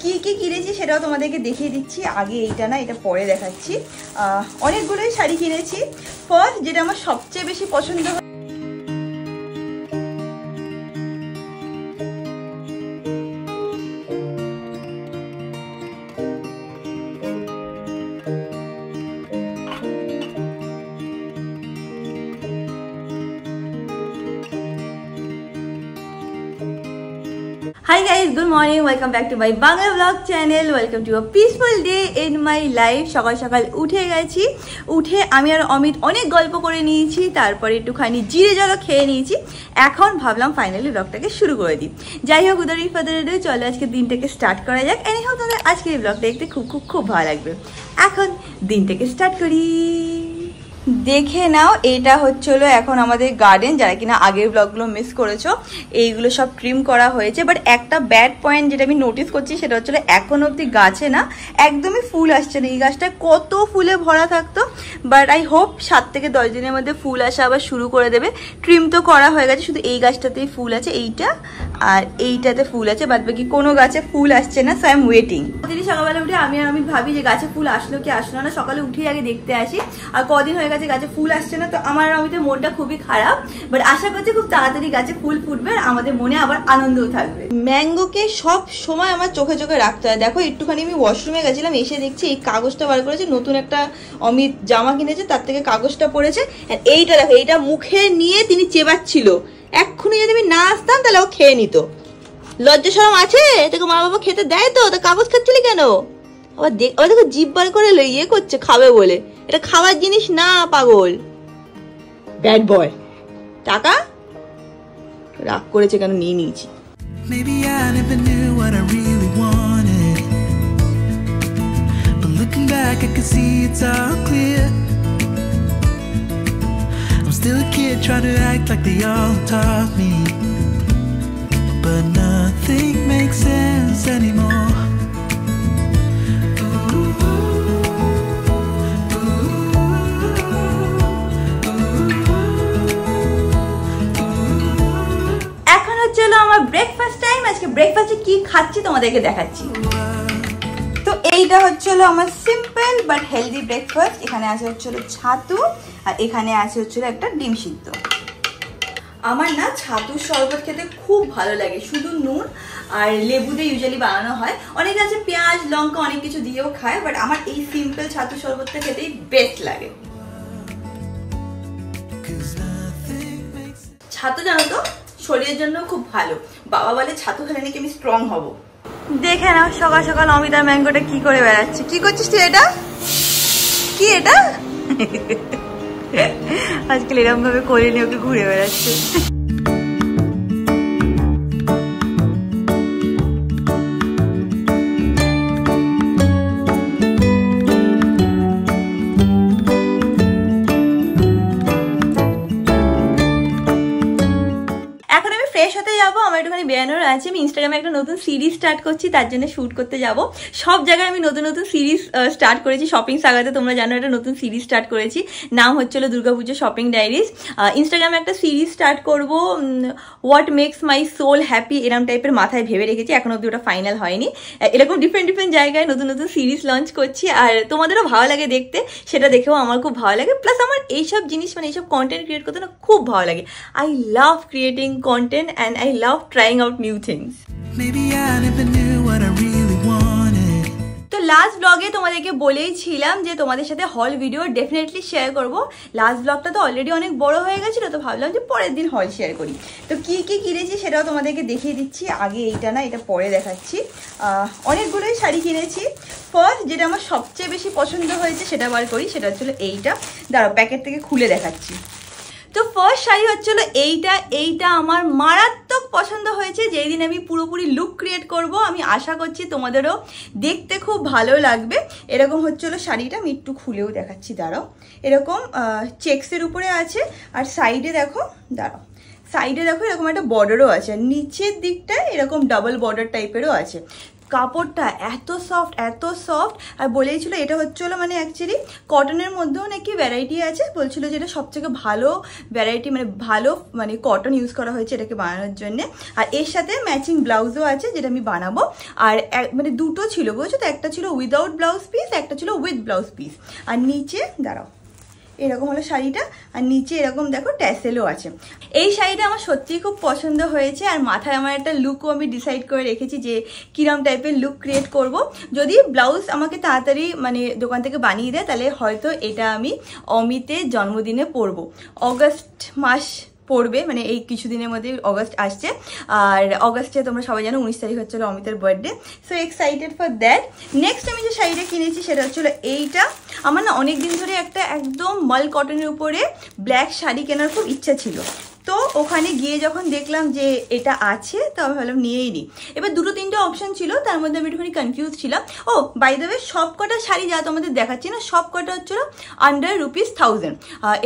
কি কি কিনেছি সেটাও তোমাদেরকে দেখিয়ে দিচ্ছি। আগে এইটা না, এটা পরে দেখাচ্ছি। অনেকগুলোই শাড়ি কিনেছি। ফার্স্ট যেটা আমার সবচেয়ে বেশি পছন্দ হয়, Hi guys, good morning, welcome back to my Bangla vlog channel, welcome to a peaceful day in my life। সকাল সকাল উঠে গেছি, উঠে আমি আর অমিত অনেক গল্প করে নিয়েছি, তারপরে একটুখানি জিরে জলও খেয়ে নিয়েছি। এখন ভাবলাম ফাইনালি ব্লগটাকে শুরু করে দিই। যাই হোক, উদারি ফাদার চলো আজকে দিনটাকে স্টার্ট করা যাক। এনিহাও তোমাদের আজকের এই ব্লগটা দেখতে খুব খুব খুব ভালো লাগবে। এখন দিনটাকে স্টার্ট করি। দেখে নাও, এটা হচ্ছিলো এখন আমাদের গার্ডেন। যারা কিনা আগের ব্লগগুলো মিস করেছো, এইগুলো সব ট্রিম করা হয়েছে। বাট একটা ব্যাড পয়েন্ট যেটা আমি নোটিস করছি সেটা হচ্ছিলো এখন অব্দি গাছে না একদমই ফুল আসছে না। এই গাছটা কত ফুলে ভরা থাকতো, বাট আই হোপ 7 থেকে 10 দিনের মধ্যে ফুল আসা আবার শুরু করে দেবে। ট্রিম তো করা হয়ে গেছে, শুধু এই গাছটাতেই ফুল আছে, এইটা আর এইটাতে ফুল আছে, বাদ বাকি কোনো গাছে ফুল আসছে না। So I am waiting. প্রতিদিন সকালবেলা উঠে আমি ভাবি যে গাছে ফুল আসলো কি আসলো না। সকালে উঠে আগে দেখতে আসি, আর কদিন হয়ে গেছে গাছে ফুল আসছে না। তো আমার অমিতের মনটা খুবই খারাপ, বাট আশা করছি খুব তাড়াতাড়ি গাছে ফুল ফুটবে আর আমাদের মনে আবার আনন্দও থাকবে। ম্যাঙ্গোকে সব সময় আমার চোখে চোখে রাখতে হয়। দেখো, একটুখানি আমি ওয়াশরুমে গেছিলাম, এসে দেখছি এই কাগজটা বার করেছে, নতুন একটা অমিত জামা কিনেছে, তার থেকে কাগজটা পড়েছে। এইটা দেখো, এইটা মুখে নিয়ে তিনি চেবাচ্ছিল। এক্ষুনি যদি আমি না আসতাম তাহলে ও খেয়ে নিত। লজ্জা শরম আছে? তোকে মা বাবা খেতে দেয় তো? তা কাগজ খাচ্ছিলি কেন? আবার দেখো জিভ বার করে ইয়ে করছে খাবে বলে। এটা খাওয়ার জিনিস না, পাগল ব্যাড বয়। টাকা রাগ করেছে কেন, নিয়ে নিয়েছি। Maybe I never knew what I really wanted, but looking back I can see it's all clear. I'm still a kid trying to act like they all taught me, but nothing makes sense anymore. চলো আমার breakfast time. আজকে ব্রেকফাস্টে কি খাচ্ছি তোমাদেরকে দেখাচ্ছি। তো এইটা হচ্ছিল আমার সিম্পল বাট হেলদি ব্রেকফাস্ট। এখানে আছে হচ্ছিল ছাতু, আর এখানে আছে হচ্ছিল একটা ডিম সিদ্ধ। আমার না ছাতুর শরবত খেতে খুব ভালো লাগে, শুধু নুন আর লেবু দিয়ে ইউজুয়ালি বানানো হয়। অনেকে আছে পেঁয়াজ লঙ্কা অনেক কিছু দিয়েও খায়, বাট আমার এই সিম্পল ছাতুর শরবতটা খেতেই বেস্ট লাগে। ছাতু জানো তো শরীরের জন্য খুব ভালো। বাবা বলে ছাতু খেলে নাকি আমি স্ট্রং হব। দেখে নাও সকাল সকাল অমিতা ম্যাঙ্গোটা কি করে বেড়াচ্ছে। কি করছিস তুই? এটা কি? এটা আজকাল এরকম ভাবে করে নিয়ে ওকে ঘুরে বেড়াচ্ছে। বেরানোর আছে, আমি ইনস্টাগ্রামে একটা নতুন সিরিজ স্টার্ট করছি, তার জন্য শুট করতে যাব। সব জায়গায় আমি নতুন নতুন সিরিজ স্টার্ট করেছি। শপিং সাগাতে তোমরা জানো একটা নতুন সিরিজ স্টার্ট করেছি, নাম হচ্ছিল দুর্গাপুজো শপিং ডায়েরিজ। ইনস্টাগ্রামে একটা সিরিজ স্টার্ট করব, what makes my soul happy, এরকম টাইপের মাথায় ভেবে রেখেছি। এখন অব্দি ওটা ফাইনাল হয়নি। এরকম ডিফারেন্ট ডিফারেন্ট জায়গায় নতুন নতুন সিরিজ লঞ্চ করছি, আর তোমাদেরও ভালো লাগে দেখতে, সেটা দেখেও আমার খুব ভালো লাগে। প্লাস আমার এইসব জিনিস মানে এইসব কন্টেন্ট ক্রিয়েট করতে না খুব ভালো লাগে। I love creating content and I love trying out new things. তো লাস্ট ব্লগে তোমাদেরকে বলেইছিলাম যে তোমাদের সাথে হল ভিডিও ডেফিনেটলি শেয়ার করব। লাস্ট ব্লগটা তো অলরেডি অনেক বড় হয়ে গেছিলো, তো ভাবলাম যে পরের দিন হল শেয়ার করি। তো কি কি কিনেছি সেটাও তোমাদেরকে দেখিয়ে দিচ্ছি। আগে এইটা না, এটা পরে দেখাচ্ছি। অনেকগুলোই শাড়ি কিনেছি। ফার্স্ট যেটা আমার সবচেয়ে বেশি পছন্দ হয়েছে সেটা বার করি, সেটা হচ্ছিলো এইটা। দাঁড়াও প্যাকেট থেকে খুলে দেখাচ্ছি। তো ফার্স্ট শাড়ি হচ্ছিল এইটা আমার মারাত্মক পছন্দ হয়েছে। যেই দিন আমি পুরোপুরি লুক ক্রিয়েট করব, আমি আশা করছি তোমাদেরও দেখতে খুব ভালো লাগবে। এরকম হচ্ছিল শাড়িটা, আমি একটু খুলেও দেখাচ্ছি, দাঁড়াও। এরকম চেক্সের উপরে আছে, আর সাইডে দেখো, দাঁড়াও, সাইডে দেখো এরকম একটা বর্ডারও আছে, আর নিচের দিকটায় এরকম ডাবল বর্ডার টাইপেরও আছে। কাপড়টা এত সফট আর বলেইছিল এটা হচ্ছিলো মানে অ্যাকচুয়ালি কটনের মধ্যেও নাকি ভ্যারাইটি আছে, বলছিল যে এটা সবথেকে ভালো ভ্যারাইটি, মানে ভালো মানে কটন ইউজ করা হয়েছে এটাকে বানানোর জন্য। আর এর সাথে ম্যাচিং ব্লাউজও আছে যেটা আমি বানাবো। আর মানে দুটো ছিল বুঝছো তো, একটা ছিল উইদাউট ব্লাউজ পিস, একটা ছিল উইথ ব্লাউজ পিস। আর নিচে দাঁড়াও এরকম হলো শাড়িটা, আর নিচে এরকম দেখো ট্যাসেলও আছে। এই শাড়িটা আমার সত্যিই খুব পছন্দ হয়েছে। আর মাথায় আমার একটা লুকও আমি ডিসাইড করে রেখেছি যে কিরম টাইপের লুক ক্রিয়েট করব। যদি ব্লাউজ আমাকে তাড়াতাড়ি মানে দোকান থেকে বানিয়ে দেয় তাহলে হয়তো এটা আমি অমিতের জন্মদিনে পরবো। অগাস্ট মাস পড়বে, মানে এই কিছুদিনের মধ্যে অগাস্ট আসছে। আর অগাস্টে তোমরা সবাই জানো 19 তারিখ হচ্ছিল অমিতের birthday. So excited for that. Next আমি যে শাড়িটা কিনেছি সেটা হচ্ছিল এইটা। আমার না অনেক দিন ধরে একটা একদম মাল কটনের উপরে ব্ল্যাক শাড়ি কেনার খুব ইচ্ছা ছিল। তো ওখানে গিয়ে যখন দেখলাম যে এটা আছে তো আমি ভাবলাম নিয়েই নিই। এবার দুটো তিনটে অপশন ছিল, তার মধ্যে আমি একটুখানি কনফিউজ ছিলাম। ও বাই দ্য ওয়ে সব কটা শাড়ি যা তোমাদের দেখাচ্ছি না সব কটা হচ্ছিল আন্ডার ₹1000।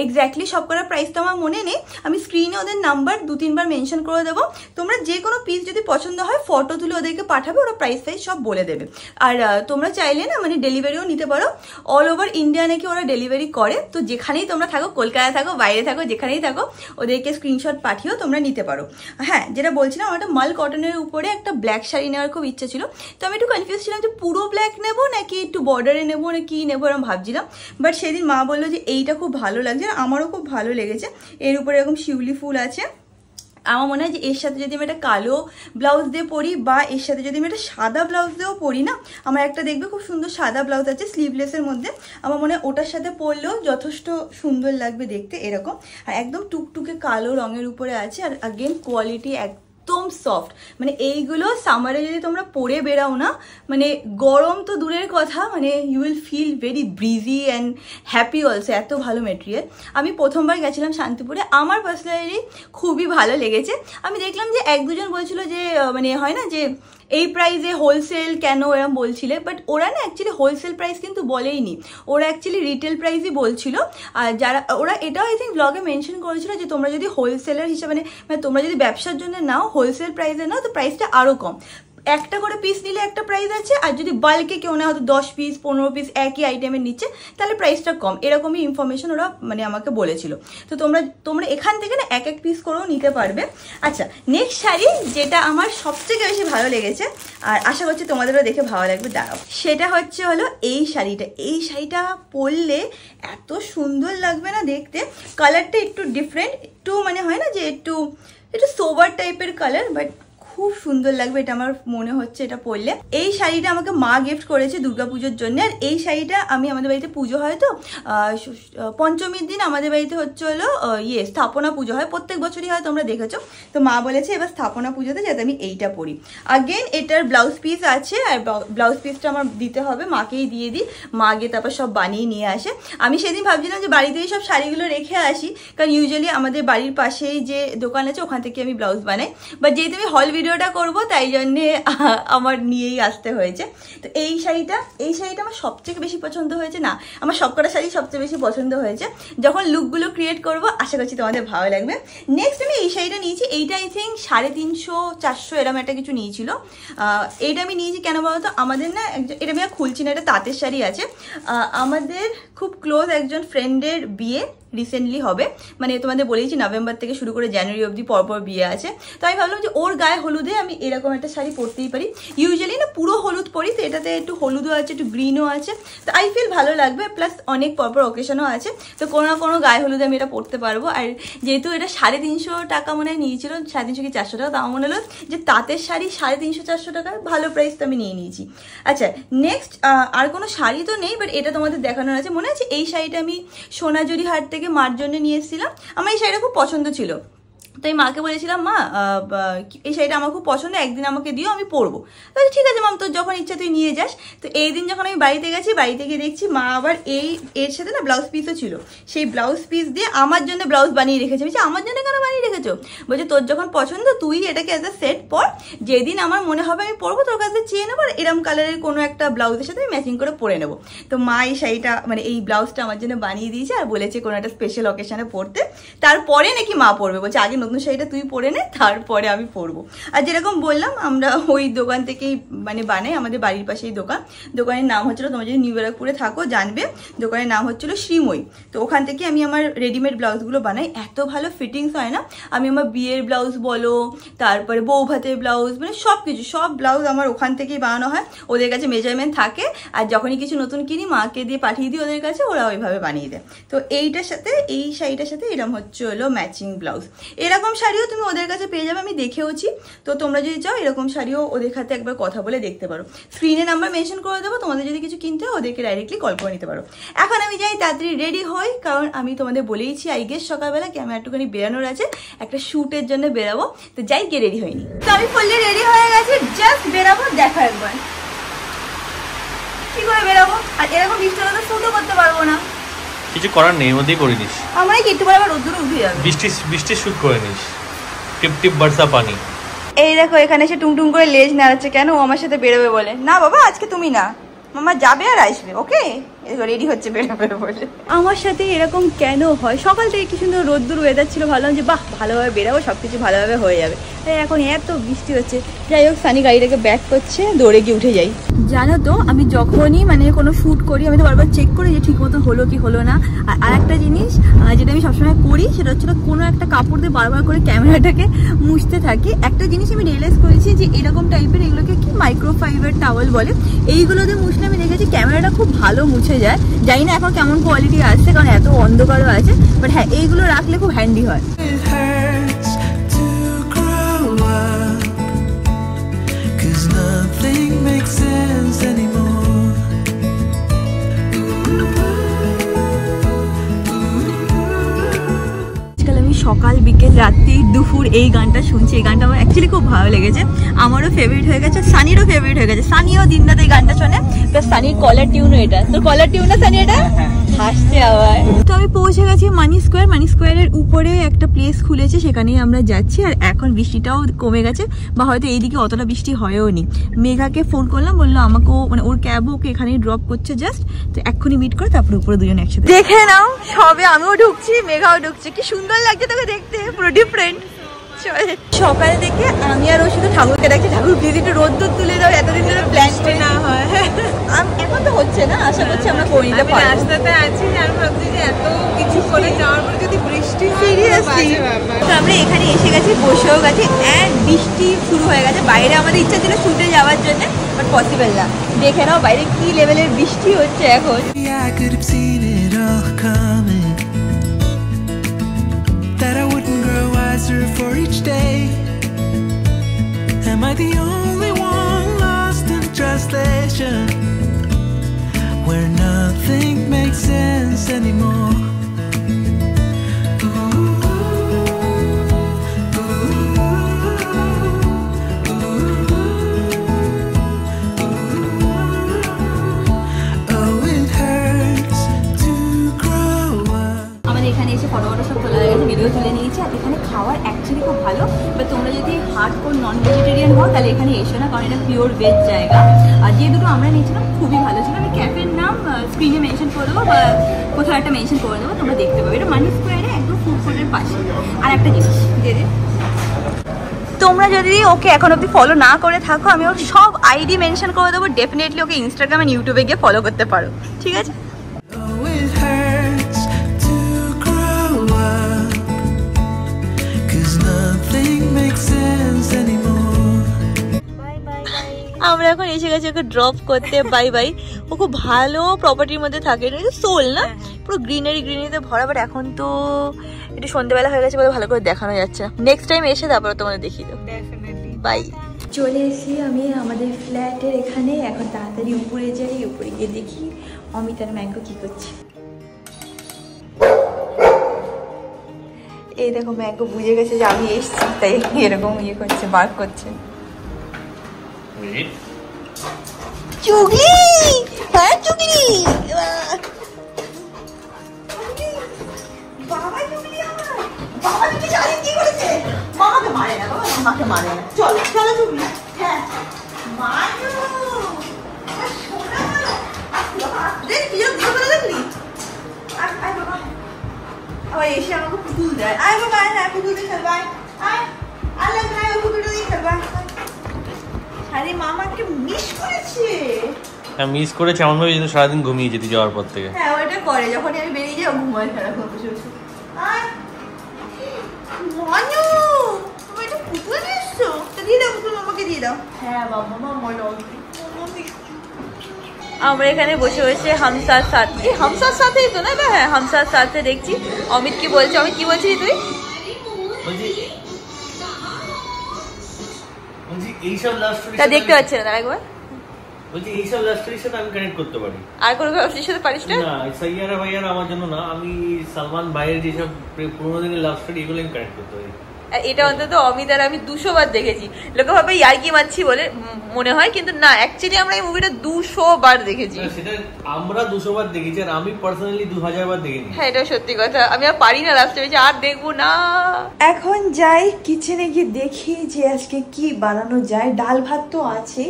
এক্স্যাক্টলি সব কটার প্রাইস তো আমার মনে নেই, আমি স্ক্রিনে ওদের নাম্বার 2-3 বার মেনশন করে দেবো। তোমরা যে কোনো পিস যদি পছন্দ হয় ফটো তুলে ওদেরকে পাঠাবে, ওরা প্রাইস সব বলে দেবে। আর তোমরা চাইলে না মানে ডেলিভারিও নিতে পারো, অল ওভার ইন্ডিয়া নাকি ওরা ডেলিভারি করে। তো যেখানেই তোমরা থাকো, কলকাতায় থাকো বাইরে থাকো যেখানেই থাকো, ওদেরকে স্ক্রিনশট পাঠিয়েও তোমরা নিতে পারো। হ্যাঁ যেটা বলছিলাম আমার একটা মাল কটনের উপরে একটা ব্ল্যাক শাড়ি নেওয়ার খুব ইচ্ছা ছিল। তো আমি একটু কনফিউজ ছিলাম যে পুরো ব্ল্যাক নেবো নাকি একটু বর্ডারে নেবো না কি নেবো এরকম ভাবছিলাম। বাট সেদিন মা বললো যে এইটা খুব ভালো লাগছে, আর আমারও খুব ভালো লেগেছে। এর উপরে এরকম শিউলি ফুল আছে। আমার মনে হয় যে এর সাথে যদি আমি একটা কালো ব্লাউজ দিয়ে পরি বা এর সাথে যদি আমি একটা সাদা ব্লাউজ দিয়েও পরি না, আমার একটা দেখবে খুব সুন্দর সাদা ব্লাউজ আছে স্লিভলেসের মধ্যে, আমার মনে হয় ওটার সাথে পরলেও যথেষ্ট সুন্দর লাগবে দেখতে এরকম। আর একদম টুকটুকে কালো রঙের উপরে আছে। আর আগেন কোয়ালিটি একদম সফট, মানে এইগুলো সামারে যদি তোমরা পরে বেরাও না, মানে গরম তো দূরের কথা, মানে you will feel very breezy and happy also. এত ভালো মেটেরিয়াল। আমি প্রথমবার গেছিলাম শান্তিপুরে, আমার পার্সোনালি খুবই ভালো লেগেছে। আমি দেখলাম যে এক দুজন বলছিল যে মানে হয় না যে এই প্রাইসে হোলসেল কেন এরকম বলছিলে, বাট ওরা না অ্যাকচুয়ালি হোলসেল প্রাইস কিন্তু বলেইনি, ওরা অ্যাকচুয়ালি রিটেল প্রাইসই বলছিল। আর যারা ওরা এটাও আই থিঙ্ক ব্লগে মেনশন করেছিল যে তোমরা যদি হোলসেলার হিসাবে মানে তোমরা যদি ব্যবসার জন্য নাও হোলসেল প্রাইসে নাও তো প্রাইসটা আরও কম। একটা করে পিস নিলে একটা প্রাইস আছে, আর যদি বাল্কে কেউ না হয়তো 10 পিস 15 পিস একই আইটেমের নিচ্ছে তাহলে প্রাইসটা কম, এরকমই ইনফরমেশন ওরা মানে আমাকে বলেছিল। তো তোমরা এখান থেকে না এক পিস করেও নিতে পারবে। আচ্ছা নেক্সট শাড়ি যেটা আমার সবথেকে বেশি ভালো লেগেছে আর আশা করছি তোমাদেরও দেখে ভালো লাগবে, দাঁড়াও, সেটা হলো এই শাড়িটা। এই শাড়িটা পরলে এত সুন্দর লাগবে না দেখতে। কালারটা একটু ডিফারেন্ট, একটু মানে হয় না যে একটু সোবার টাইপের কালার, বাট খুব সুন্দর লাগবে এটা আমার মনে হচ্ছে এটা পরলে। এই শাড়িটা আমাকে মা গিফট করেছে দুর্গাপুজোর জন্য। আর এই শাড়িটা আমি আমাদের বাড়িতে পুজো হয় তো পঞ্চমীর দিন আমাদের বাড়িতে হচ্ছে হলো স্থাপনা পুজো হয়, প্রত্যেক বছরই হয়, তোমরা দেখেছো। তো মা বলেছে এবার স্থাপনা পুজোতে যাতে আমি এইটা পরি। আগেন এটার ব্লাউজ পিস আছে, আর ব্লাউজ পিসটা আমার দিতে হবে, মাকেই দিয়ে দিই, মা গিয়ে তারপর সব বানিয়ে নিয়ে আসে। আমি সেদিন ভাবছিলাম যে বাড়িতেই সব শাড়িগুলো রেখে আসি, কারণ ইউজুয়ালি আমাদের বাড়ির পাশেই যে দোকান আছে ওখান থেকে আমি ব্লাউজ বানাই, বাট যেহেতু আমি হল ভিডিওটা করবো তাই জন্যে আমার নিয়েই আসতে হয়েছে। তো এই শাড়িটা আমার সবথেকে বেশি পছন্দ হয়েছে, না আমার সবকটা শাড়ি সবচেয়ে বেশি পছন্দ হয়েছে। যখন লুকগুলো ক্রিয়েট করবো আশা করছি তোমাদের ভালো লাগবে। নেক্সট আমি এই শাড়িটা নিয়েছি, এইটা আই থিঙ্ক 350-400 এরকম একটা কিছু নিয়েছিল। এইটা আমি নিয়েছি কেন বলতো, আমাদের না এটা আমি আর খুলছি না, এটা তাঁতের শাড়ি আছে। আমাদের খুব ক্লোজ একজন ফ্রেন্ডের বিয়ে রিসেন্টলি হবে, মানে তোমাদের বলেইছি নভেম্বর থেকে শুরু করে জানুয়ারি অবধি পরপর বিয়ে আছে। তো আমি ভাবলাম যে ওর গায়ে হলুদে আমি এরকম একটা শাড়ি পরতেই পারি। ইউজুয়ালি না পুরো হলুদ পরি, তো এটাতে একটু হলুদও আছে একটু গ্রিনও আছে, তো আই ফিল ভালো লাগবে। প্লাস অনেক পরপর অকেশনও আছে, তো কোনো না কোনো গায়ে হলুদে আমি এটা পরতে পারবো। আর যেহেতু এটা 350 টাকা মনে হয় নিয়েছিল, 350 কি 400 টাকা, তো আমার মনে হলো যে তাঁতের শাড়ি 350-400 টাকার ভালো প্রাইস, তো আমি নিয়ে নিয়েছি। আচ্ছা নেক্সট আর কোনো শাড়ি তো নেই, বাট এটা তোমাদের দেখানোর আছে। মনে আছে এই শাড়িটা আমি সোনাঝুরি হাট থেকে মার জন্য নিয়ে এসেছিলাম, আমার এই শাড়িটা খুব পছন্দ ছিল। তাই মাকে বলেছিলাম মা এই শাড়িটা আমার খুব পছন্দ, একদিন আমাকে দিও আমি পরবো। তাহলে ঠিক আছে মাম, তোর যখন ইচ্ছা তুই নিয়ে যাস। তো এই দিন যখন আমি বাড়িতে গেছি, বাড়িতে গিয়ে দেখছি মা আবার এর সাথে না ব্লাউজ পিসও ছিল, সেই ব্লাউজ পিস দিয়ে আমার জন্য ব্লাউজ বানিয়ে রেখেছে। বলছি আমার জন্য কেন বানিয়ে রেখেছো? বলছে তোর যখন পছন্দ তুই এটাকে অ্যাজ আ সেট পর, যেদিন আমার মনে হবে আমি পরবো তোর কাছে চেয়ে নেবো, আর এরম কালারের কোনো একটা ব্লাউজের সাথে আমি ম্যাচিং করে পরে নেবো। তো মা এই শাড়িটা মানে এই ব্লাউজটা আমার জন্য বানিয়ে দিয়েছে, আর বলেছে কোনো একটা স্পেশাল অকেশনে পরতে, তারপরে নাকি মা পরবে। বলছে আগে নতুন শাড়িটা তুই পরে নে, তারপরে আমি পরবো। আর যেরকম বললাম আমরা ওই দোকান থেকেই মানে বানাই, আমাদের বাড়ির পাশেই দোকানের নাম হচ্ছিল, তোমরা যদি নিউ ব্যারাকপুরে থাকো জানবে, দোকানের নাম হচ্ছিল শ্রীময়ী। তো ওখান থেকে আমি আমার রেডিমেড ব্লাউজগুলো বানাই, এত ভালো ফিটিংস হয় না। আমি আমার বিয়ের ব্লাউজ বলো, তারপরে বউ ভাতের ব্লাউজ, মানে সব কিছু, সব ব্লাউজ আমার ওখান থেকেই বানানো হয়। ওদের কাছে মেজারমেন্ট থাকে, আর যখনই কিছু নতুন কিনি মাকে দিয়ে পাঠিয়ে দিই ওদের কাছে, ওরা ওইভাবে বানিয়ে দেয়। তো এইটার সাথে এই শাড়িটার সাথে এরকম হলো ম্যাচিং ব্লাউজ। এরকম শাড়িও তুমি ওদের কাছে পেয়ে যাবে, আমি দেখেওছি। তো তোমরা যদি চাও এরকম শাড়িও ওদের সাথে একবার কথা বলে দেখতে পারো। স্ক্রিনে নাম্বার মেনশন করে দেবো, তোমাদের যদি কিছু কিনতে হয় ওদেরকে ডাইরেক্টলি কল করে নিতে পারো। এখন আমি যাই তাড়াতাড়ি রেডি হই, কারণ আমি তোমাদের বলেইছি আই গেস সকালবেলা কি আমার একটুখানি বেরানোর আছে, একটা শ্যুটের জন্য বেরাবো। তো যাই গিয়ে রেডি হয়নি, তো আমি ফুললি রেডি হয়ে গেছি, জাস্ট বেরাবো। দেখো একবার কি করে বেরাবো, আর এরকম বৃষ্টি হলে তো শ্যুটও করতে পারবো না। কিছু করার নেই, মধ্যেই করে নিস। আমার কি একটু পরে আবার রোদ্দুর উঠে যাবে, বৃষ্টি শুট করে নিস, টিপ টিপ বর্ষা পানি। এই দেখো এখানে এসে টুংটুং করে লেজ নাড়াচ্ছে, কেন? ও আমার সাথে বেরোবে বলে। না বাবা আজকে তুমি না, মামা যাবে আর আসবে, ওকে? রেডি হচ্ছে বেরোবে বলে। আমার সাথে এরকম কেন হয়? সকাল থেকে কি সুন্দর রোদ্দুর ওয়েদার ছিল, ভাবলাম যে বাহ ভালোভাবে বেরাবো, সবকিছু ভালোভাবে হয়ে যাবে। এখন এত বৃষ্টি হচ্ছে। যাই হোক, সানি গাড়িটাকে ব্যাক করছে, দৌড়ে গিয়ে উঠে যাই। জানো তো আমি যখনই মানে কোনো শ্যুট করি আমি তো বারবার চেক করি যে ঠিক মতো হলো কি হলো না। আর একটা জিনিস যেটা আমি সবসময় করি সেটা হচ্ছে কোনো একটা কাপড় দিয়ে বারবার করে ক্যামেরাটাকে মুছতে থাকি। একটা জিনিস আমি রিয়েলাইজ করেছি যে এরকম টাইপের এগুলোকে কি মাইক্রোফাইবার টাওয়েল বলে, এইগুলো দিয়ে মুছলে আমি দেখেছি ক্যামেরাটা খুব ভালো মুছে যায়। জানি না এখন কেমন কোয়ালিটি আসছে, কারণ এত অন্ধকারও আছে, বাট হ্যাঁ এইগুলো রাখলে খুব হ্যান্ডি হয়। সকাল বিকেল রাত্রি দুপুর এই গানটা শুনছি, এই গানটা আমার অ্যাকচুয়ালি খুব ভালো লেগেছে, আমারও ফেভারিট হয়ে গেছে, সানিরও ফেভারিট হয়ে গেছে। সানিও দিন রাত এই গানটা শোনে, প্লাস সানির কলার টিউনও এটা। তোর কলার টিউন না সানি এটা? হাসতে আবার। তো আমি পৌঁছে গেছি মানি স্কোয়ার। মানি স্কোয়ারের উপরে একটা প্লেস খুলেছে, সেখানেই আমরা যাচ্ছি। আর এখন বৃষ্টিটাও কমে গেছে, বা হয়তো এইদিকে অতটা বৃষ্টি হয়েও নি। মেঘাকে ফোন করলাম, বললো আমাকেও মানে ওর ক্যাবও ওকে এখানেই ড্রপ করছে জাস্ট, তো এক্ষুনি মিট করে তারপরে উপরে দুজন একসাথে। দেখে নাও সবে আমিও ঢুকছি, মেঘাও ঢুকছে, কি সুন্দর লাগছে তোকে দেখতে, পুরো ডিফারেন্ট। সকাল থেকে আমি আর ও শুধু ঠাকুরকে ডাকছি, ঠাকুর প্লিজ একটু রোদ্দুর তুলে দাও, এতদিন ধরে প্ল্যান না হয়। এখন তো হচ্ছে না, আশা করছি আমরা করে নিতে পারবো। রাস্তাতে আছি আর ভাবছি যে এত কিছু করে যাওয়ার পরে যদি বৃষ্টি হয়, সিরিয়াসলি। তো আমরা এখানে এসে গেছি, বসেও গেছি, এন্ড বৃষ্টি শুরু হয়ে গেছে। বাইরে আমাদের ইচ্ছা ছিল শুটে যাওয়ার জন্য, বাট পসিবল না। দেখে নাও বাইরে কি লেভেলের বৃষ্টি হচ্ছে এখন। That I wouldn't grow wiser for each day. Am I the only one lost in translation, where nothing makes sense anymore? Video তুলে নিয়েছি, আর এখানে খাওয়ার অ্যাকচুয়ালি খুব ভালো। বাট তোমরা যদি হার্ডকোর নন ভেজিটেরিয়ান হও তাহলে এখানে এসো না, কারণ এটা পিওর ভেজ জায়গা। আর যে দুটো আমরা নিয়েছিলাম খুবই ভালো ছিল। আমি ক্যাফের নাম স্ক্রিনে মেনশন করে দেবো, বা কোথাও একটা মেনশন করে দেবো, তোমরা দেখতে পাবে। এটা মানি স্কোয়ারে একদম ফুড কোর্টের পাশে। আর একটা জিনিস দিদি, তোমরা যদি ওকে এখন অব্দি ফলো না করে থাকো, আমি ওর সব আইডি মেনশন করে দেবো, ডেফিনেটলি ওকে ইনস্টাগ্রাম আর ইউটিউবে গিয়ে ফলো করতে পারো, ঠিক আছে? আমরা এখন এসে গেছি ওকে ড্রপ করতে, বাই বাই। ও খুব ভালো প্রপার্টির মধ্যে থাকে, সোল না, পুরো গ্রিনারিতে ভরা। বাট এখন তো একটু সন্ধ্যেবেলা হয়ে গেছে বলে ভালো করে দেখানো যাচ্ছে না। নেক্সট টাইম এসে তারপরে তোমাদের দেখিয়ে দেবো। বাই। চলে এসেছি আমি আমাদের ফ্ল্যাটের এখানে, এখন তাড়াতাড়ি উপরে যাই, উপরে গিয়ে দেখি অমিত আর ম্যাঙ্গো কি করছে। এই দেখো ম্যাঙ্গো বুঝে গেছে যে আমি এসছি, তাই এরকম ইয়ে করছে, বার্ক করছে। চুগলি, হ্যাঁ চুগলি, বাবা চুগলি আমার, বাবা কি জানি কি করেছে, মাকে মারে না, বাবা মাকে মারে না। চলো চলো চুগলি, হ্যাঁ মারো, সোনা দেখ কি যেন দিয়ে বলে দেখলি। আয় বাবা, আবার এসে আমাকে পুতুল দেয়। আয় বাবা, হ্যাঁ পুতুল দিয়ে খেলবাই। আরে মামাকে মিস করেছে। হ্যাঁ মিস করেছে এমন ভাবে যেন সারাদিন ঘুমিয়ে যেতে যাওয়ার পর থেকে। হ্যাঁ ওটা করে যখন আমি বেরিয়ে যাই ঘুমায় সারাক্ষণ বসে বসে। মানু তুমি এটা পুতুল এসছো তো দিয়ে দাও, পুতুল মামাকে দিয়ে দাও। হ্যাঁ বাবা মামা আমরা এখানে বসে বসে হামসার সাথে, হামসার সাথেই তো না? হ্যাঁ হামসার সাথে দেখছি। অমিত কি বলছে? অমিত কি বলছিস তুই? এইসব লাভ স্টোরি দেখতে পাচ্ছি না একবার। বলছি এইসব লাভ স্টোরির সাথে আমি কানেক্ট করতে পারি। আর কোনো লাভ স্টোরির সাথে পারিস না? না সাইয়ারা ভাইয়ারা আমার জন্য না, আমি সালমান ভাইয়ের যেসব পুরোনো দিনের লাভ স্টোরি এগুলো আমি কানেক্ট করতে পারি। এটা অন্তত অমিত আর আমি 200 বার দেখেছি। লোকে ভাবে ইয়ার্কি মারছি বলে মনে হয়, কিন্তু না, অ্যাকচুয়ালি আমরা এই মুভিটা 200 বার দেখেছি। সেটা আমরা 200 বার দেখেছি, আর আমি পার্সোনালি 2000 বার দেখেছি। হ্যাঁ এটা সত্যি কথা, আমি আর পারি না লাস্টে বেশি আর দেখবো না। এখন যাই কিচেনে গিয়ে দেখি যে আজকে কি বানানো যায়। ডাল ভাত তো আছে,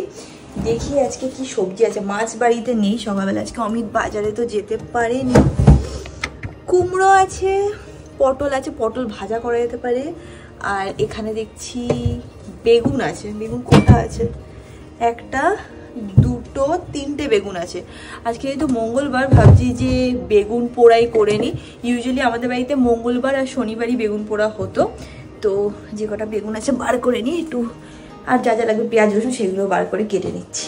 দেখি আজকে কি সবজি আছে। মাছ বাড়িতে নেই সকালবেলা, আজকে অমিত বাজারে তো যেতে পারেনি। কুমড়ো আছে, পটল আছে, পটল ভাজা করা যেতে পারে। আর এখানে দেখছি বেগুন আছে। বেগুন কোথা আছে? একটা, দুটো, তিনটে বেগুন আছে। আজকে যেহেতু মঙ্গলবার ভাবছি যে বেগুন পোড়াই করে নিই। ইউজুয়ালি আমাদের বাড়িতে মঙ্গলবার আর শনিবারই বেগুন পোড়া হতো। তো যে কটা বেগুন আছে বার করে নিই একটু, আর যা যা লাগবে পেঁয়াজ রসুন সেগুলো বার করে কেটে নিচ্ছি।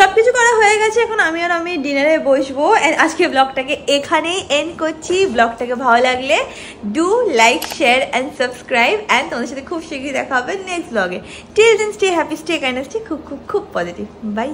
সবকিছু করা হয়ে গেছে, এখন আমি ডিনারে বসবো। আজকে ব্লগটাকে এখানেই এন্ড করছি। ব্লগটাকে ভালো লাগলে do like, share and subscribe. And তোমাদের সাথে খুব শীঘ্রই দেখা হবে নেক্সট ব্লগে। Till then stay happy, stay kind, stay খুব খুব খুব পজিটিভ। বাই।